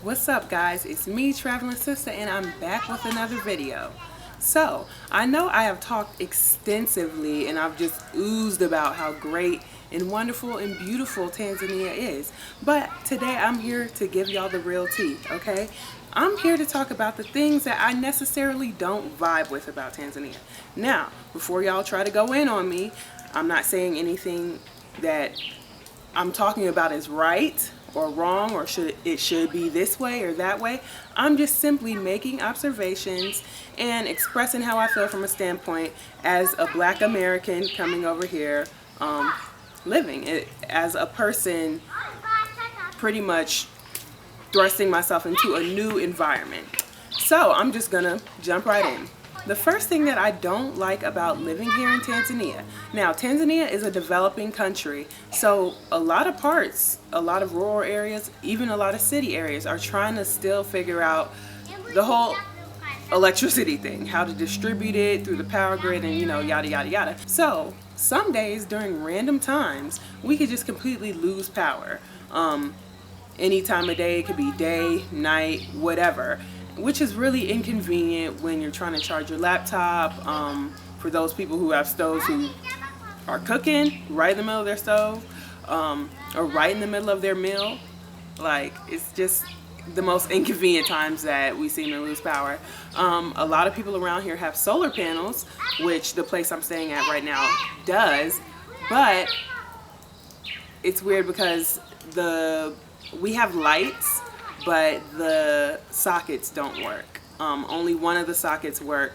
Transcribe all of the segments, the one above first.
What's up, guys? It's me, Traveling Sister, and I'm back with another video. So, I know I have talked extensively and I've just oozed about how great and wonderful and beautiful Tanzania is. But today I'm here to give y'all the real tea, okay? I'm here to talk about the things that I necessarily don't vibe with about Tanzania. Now, before y'all try to go in on me, I'm not saying anything that I'm talking about is right or wrong, or it should be this way or that way. I'm just simply making observations and expressing how I feel from a standpoint as a Black American coming over here, living it as a person, pretty much thrusting myself into a new environment. So I'm just gonna jump right in. The first thing that I don't like about living here in Tanzania. Now, Tanzania is a developing country, so a lot of parts, a lot of rural areas, even a lot of city areas are trying to still figure out the whole electricity thing, how to distribute it through the power grid and, yada, yada, yada. So some days during random times, we could just completely lose power. Any time of day, it could be day, night, whatever, which is really inconvenient when you're trying to charge your laptop. For those people who have stoves who are cooking right in the middle of their stove, or right in the middle of their meal. Like, it's just the most inconvenient times that we seem to lose power. A lot of people around here have solar panels, which the place I'm staying at right now does, but it's weird because we have lights, but the sockets don't work. Only one of the sockets work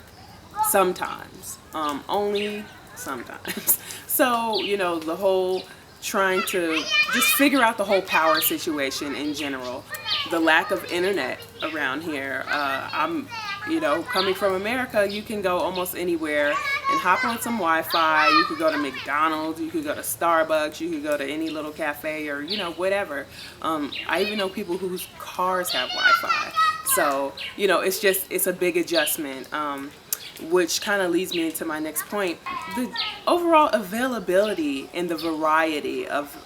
sometimes. Only sometimes. So, the whole trying to just figure out the whole power situation in general. The lack of internet around here. Coming from America, you can go almost anywhere and hop on some Wi-Fi. You could go to McDonald's, you could go to Starbucks, you could go to any little cafe or, whatever. I even know people whose cars have Wi-Fi. So, it's a big adjustment. Which kind of leads me into my next point. The overall availability and the variety of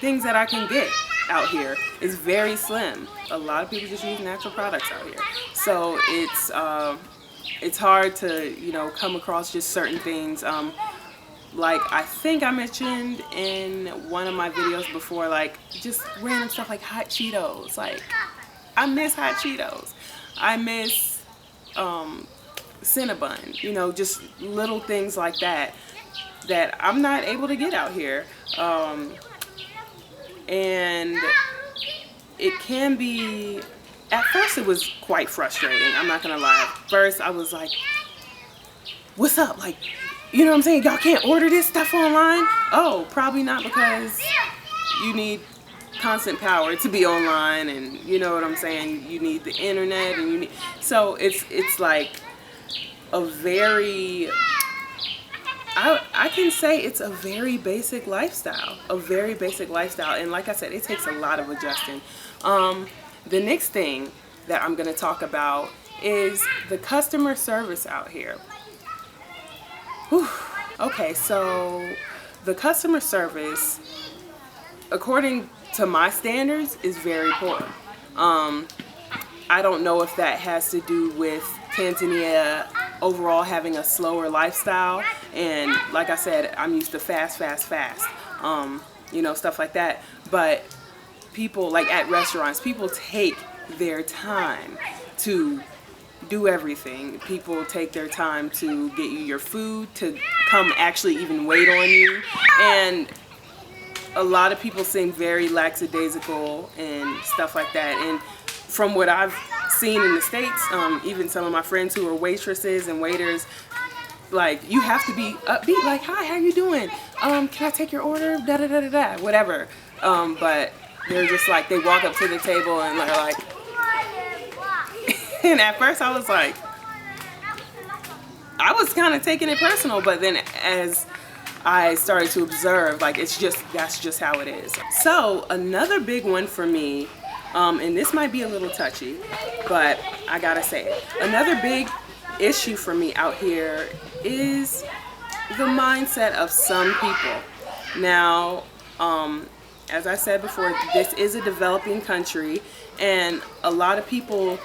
things that I can get out here is very slim. A lot of people just use natural products out here. So it's hard to, come across just certain things. Like I think I mentioned in one of my videos before, like just random stuff like hot Cheetos. Like, I miss hot Cheetos. I miss Cinnabon, just little things like that I'm not able to get out here. And it can be, at first it was quite frustrating, I'm not gonna lie. At first I was like, what's up? Like, you know what I'm saying? Y'all can't order this stuff online? Oh, probably not, because you need constant power to be online, and you know what I'm saying? You need the internet, and so it's like a very, I can say it's a very basic lifestyle, and like I said, it takes a lot of adjusting. The next thing that I'm going to talk about is the customer service out here. Whew. Okay, so the customer service, according to my standards, is very poor. I don't know if that has to do with Tanzania overall having a slower lifestyle, and like I said, I'm used to fast, stuff like that. But people, like at restaurants, people take their time to do everything. People take their time to get you your food, to come actually even wait on you, and a lot of people seem very lackadaisical and stuff like that. And from what I've seen in the States, even some of my friends who are waitresses and waiters, like, you have to be upbeat, like, hi, how you doing? Can I take your order? Da da da da da, whatever. But they're just like, they walk up to the table and they're like, and at first I was like, I was kind of taking it personal, but then as I started to observe, like, that's just how it is. So another big one for me, and this might be a little touchy, but I gotta say it. Another big issue for me out here is the mindset of some people. Now, as I said before, this is a developing country, and a lot of people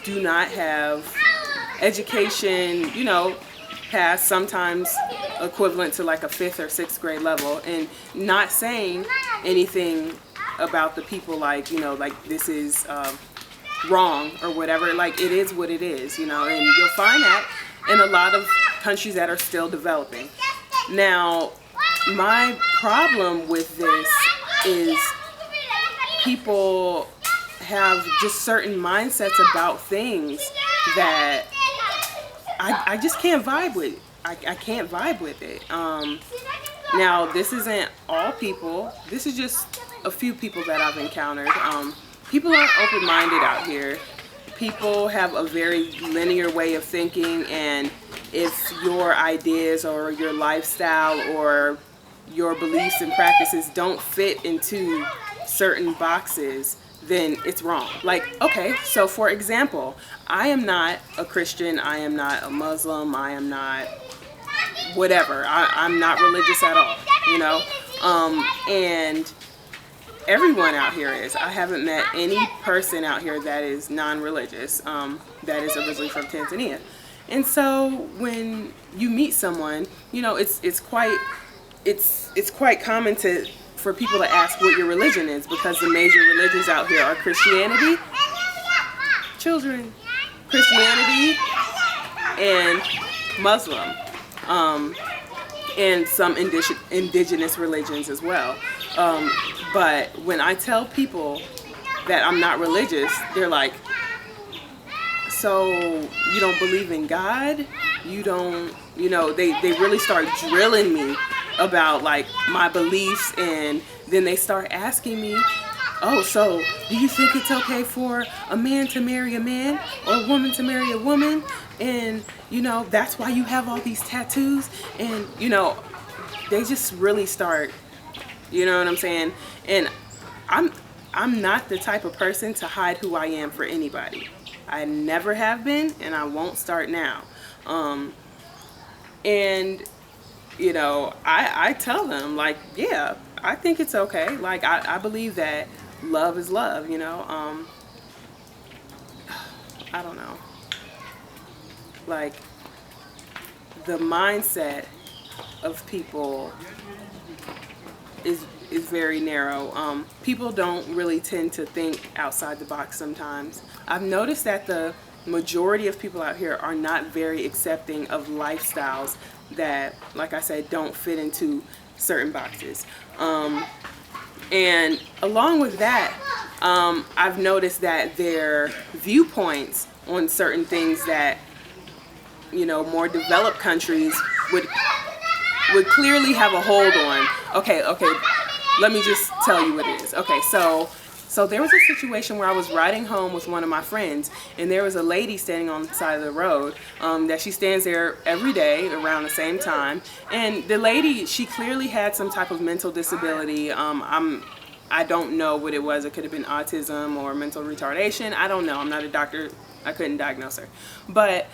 do not have education, past sometimes equivalent to like a 5th or 6th grade level, and not saying anything about the people like, like this is wrong or whatever. Like, it is what it is, and you'll find that in a lot of countries that are still developing. Now, my problem with this is people have just certain mindsets about things that I just can't vibe with. I can't vibe with it. Now, this isn't all people. This is just a few people that I've encountered. People aren't open-minded out here. People have a very linear way of thinking, and if your ideas or your lifestyle or your beliefs and practices don't fit into certain boxes, then it's wrong. Like, okay, so for example, I am not a Christian, I am not a Muslim, I am not whatever. I'm not religious at all, and everyone out here is. I haven't met any person out here that is non-religious, that is originally from Tanzania. And so when you meet someone, it's quite common for people to ask what your religion is, because the major religions out here are Christianity, Christianity, and Muslim, and some indigenous religions as well. But when I tell people that I'm not religious, they're like, so you don't believe in God? You don't, they really start drilling me about like my beliefs, and then they start asking me, oh, so do you think it's okay for a man to marry a man or a woman to marry a woman? And, that's why you have all these tattoos. And, they just really start, you know what I'm saying? And I'm not the type of person to hide who I am for anybody. I never have been, and I won't start now. And, I tell them, like, yeah, I think it's okay. Like, I believe that love is love, I don't know. Like, the mindset of people is very narrow. People don't really tend to think outside the box sometimes. I've noticed that the majority of people out here are not very accepting of lifestyles that, like I said, don't fit into certain boxes. And along with that, I've noticed that their viewpoints on certain things that, more developed countries would clearly have a hold on. Okay, let me just tell you what it is. Okay, so there was a situation where I was riding home with one of my friends, and there was a lady standing on the side of the road, that she stands there every day around the same time. And the lady, she clearly had some type of mental disability. I don't know what it was. It could have been autism or mental retardation. I don't know. I'm not a doctor. I couldn't diagnose her. But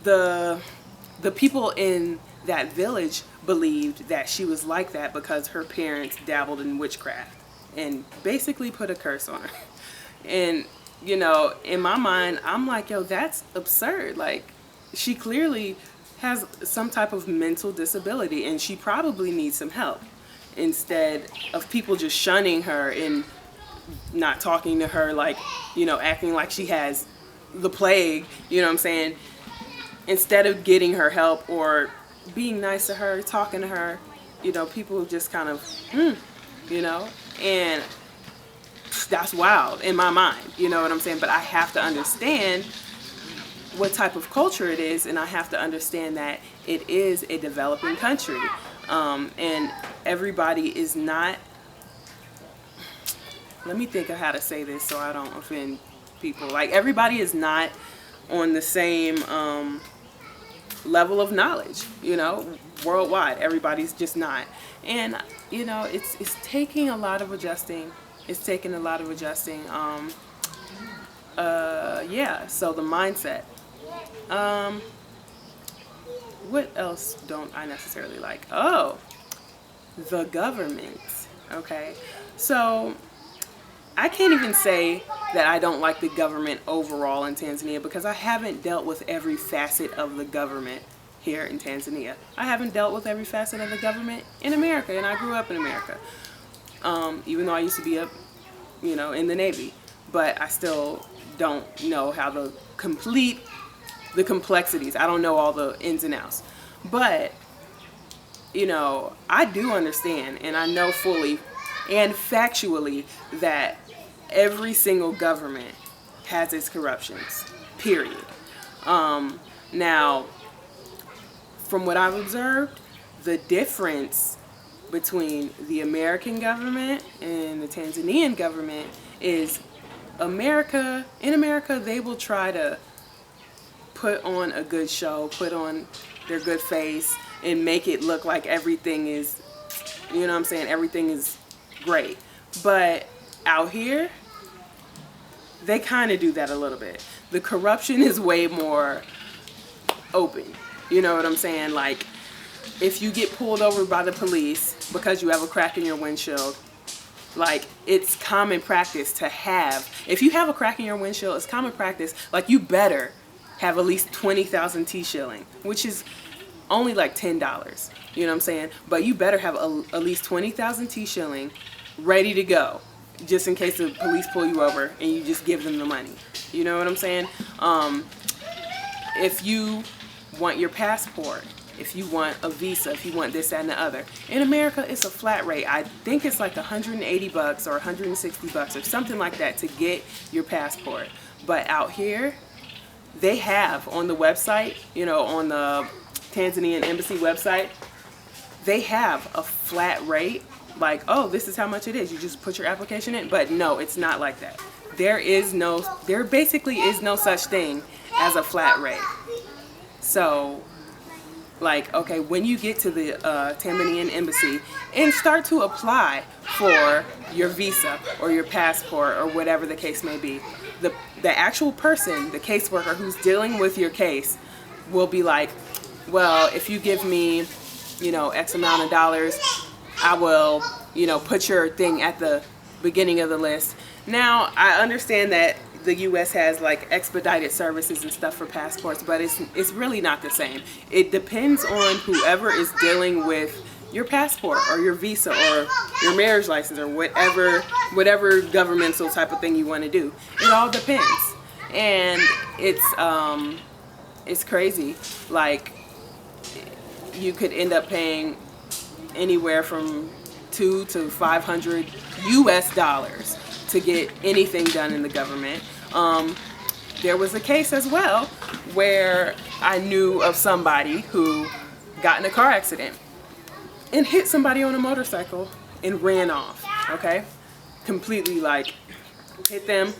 the people in that village believed that she was like that because her parents dabbled in witchcraft and basically put a curse on her. And, in my mind, I'm like, yo, that's absurd. Like, she clearly has some type of mental disability, and she probably needs some help, instead of people just shunning her and not talking to her, like, acting like she has the plague, you know what I'm saying? Instead of getting her help or being nice to her, talking to her, people just kind of, and that's wild in my mind, you know what I'm saying? But I have to understand what type of culture it is, and I have to understand that it is a developing country, and everybody is not, let me think of how to say this so I don't offend people. Like, everybody is not on the same level of knowledge, worldwide. Everybody's just not. And, it's taking a lot of adjusting. It's taking a lot of adjusting. Yeah, so the mindset. What else don't I necessarily like? Oh, the government. Okay, so I can't even say that I don't like the government overall in Tanzania because I haven't dealt with every facet of the government here in Tanzania. I haven't dealt with every facet of the government in America, and I grew up in America. Even though I used to be in the Navy, but I still don't know how the complexities. I don't know all the ins and outs, but I do understand, and I know fully and factually that every single government has its corruptions, period. Now, from what I've observed, the difference between the American government and the Tanzanian government is in America, they will try to put on a good show, put on their good face, and make it look like everything is, everything is great. But out here, they kind of do that a little bit. The corruption is way more open. You know what I'm saying? Like, if you get pulled over by the police because you have a crack in your windshield, like, it's common practice to have, if you have a crack in your windshield, it's common practice, like, you better have at least 20,000 T-shilling, which is only like $10. You know what I'm saying? But you better have at least 20,000 T-shilling ready to go, just in case the police pull you over and you just give them the money. You know what I'm saying? If you want your passport, if you want a visa, if you want this, that, and the other. In America, it's a flat rate. I think it's like $180 or $160 or something like that to get your passport. But out here, they have on the website, on the Tanzanian embassy website, they have a flat rate. Like, oh, this is how much it is. You just put your application in. But no, it's not like that. There basically is no such thing as a flat rate. So, like, okay, when you get to the Tanzanian embassy and start to apply for your visa or your passport or whatever the case may be, the actual person, the caseworker who's dealing with your case, will be like, well, if you give me, X amount of dollars, I will, put your thing at the beginning of the list. Now, I understand that the U.S. has like expedited services and stuff for passports, but it's really not the same. It depends on whoever is dealing with your passport or your visa or your marriage license or whatever governmental type of thing you want to do. It all depends, and it's crazy. Like, you could end up paying anywhere from $200 to $500 US to get anything done in the government. There was a case as well where I knew of somebody who got in a car accident and hit somebody on a motorcycle and ran off, okay? Completely, like, hit them,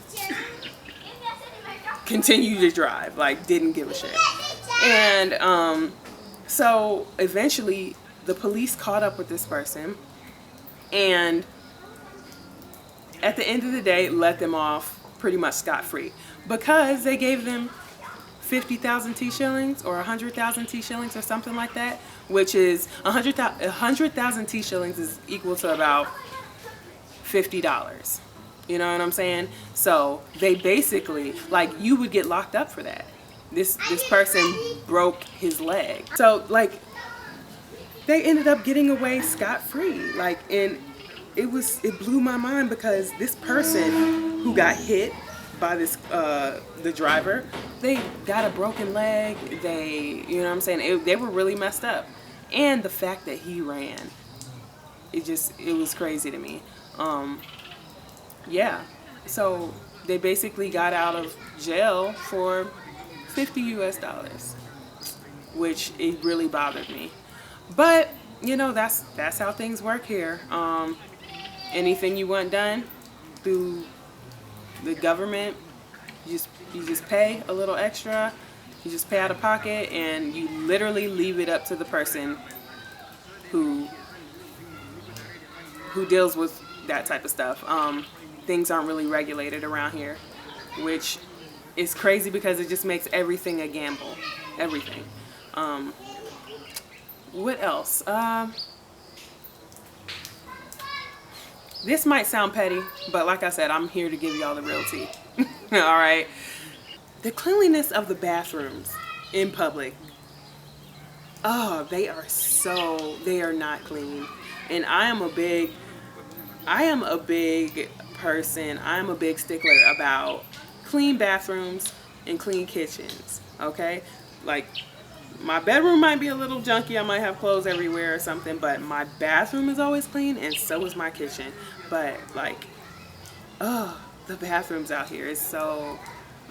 continued to drive, like, didn't give a shit. And so eventually the police caught up with this person and at the end of the day let them off pretty much scot-free because they gave them 50,000 T-shillings or 100,000 T-shillings or something like that, which is 100,000 T-shillings is equal to about $50. You know what I'm saying? So they basically, like, you would get locked up for that. This person broke his leg. So, like, they ended up getting away scot-free. Like, and it blew my mind because this person who got hit by this the driver, they got a broken leg. You know what I'm saying? They were really messed up. And the fact that he ran, it was crazy to me. Yeah. So they basically got out of jail for $50 US, which it really bothered me. But that's how things work here. Anything you want done through the government, you just pay a little extra. You just pay out of pocket, and you literally leave it up to the person who deals with that type of stuff. Things aren't really regulated around here, which is crazy because it just makes everything a gamble. Everything. What else? This might sound petty, but like I said, I'm here to give y'all the real tea. All right. The cleanliness of the bathrooms in public. Oh, they are not clean. And I am a big person. I am a big stickler about clean bathrooms and clean kitchens. Okay? Like, my bedroom might be a little junky. I might have clothes everywhere or something, but my bathroom is always clean, and so is my kitchen. But like, oh, the bathrooms out here is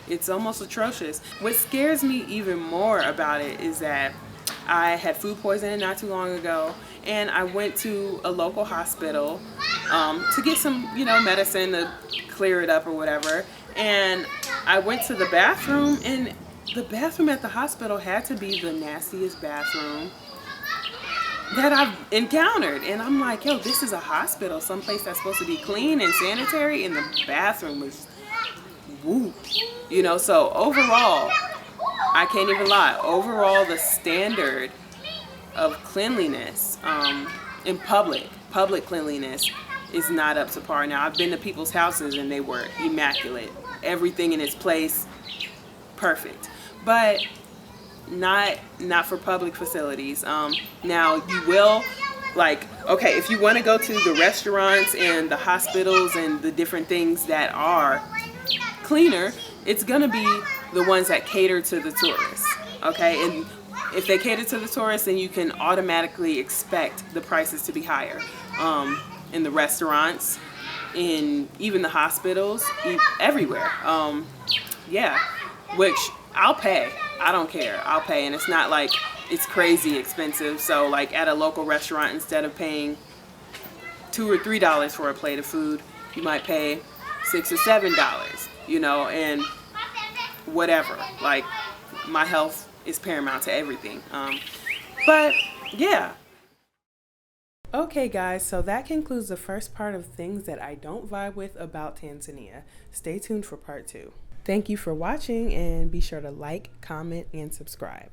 it's almost atrocious. What scares me even more about it is that I had food poisoning not too long ago, and I went to a local hospital to get some, medicine to clear it up or whatever. And I went to the bathroom, and the bathroom at the hospital had to be the nastiest bathroom that I've encountered. And I'm like, yo, this is a hospital, someplace that's supposed to be clean and sanitary, and the bathroom was woo. So overall, I can't even lie, overall the standard of cleanliness in public cleanliness is not up to par. Now, I've been to people's houses and they were immaculate, everything in its place, perfect, but not for public facilities. Now, you will, like, okay, if you want to go to the restaurants and the hospitals and the different things that are cleaner, it's gonna be the ones that cater to the tourists, okay? And if they cater to the tourists, then you can automatically expect the prices to be higher. In the restaurants, in even the hospitals, everywhere. Yeah, which I'll pay. I don't care. I'll pay, and it's not like it's crazy expensive. So like at a local restaurant, instead of paying $2 or $3 for a plate of food, you might pay $6 or $7, and whatever. Like, my health is paramount to everything. But yeah. Okay guys, so that concludes the first part of things that I don't vibe with about Tanzania. Stay tuned for part 2. Thank you for watching, and be sure to like, comment, and subscribe.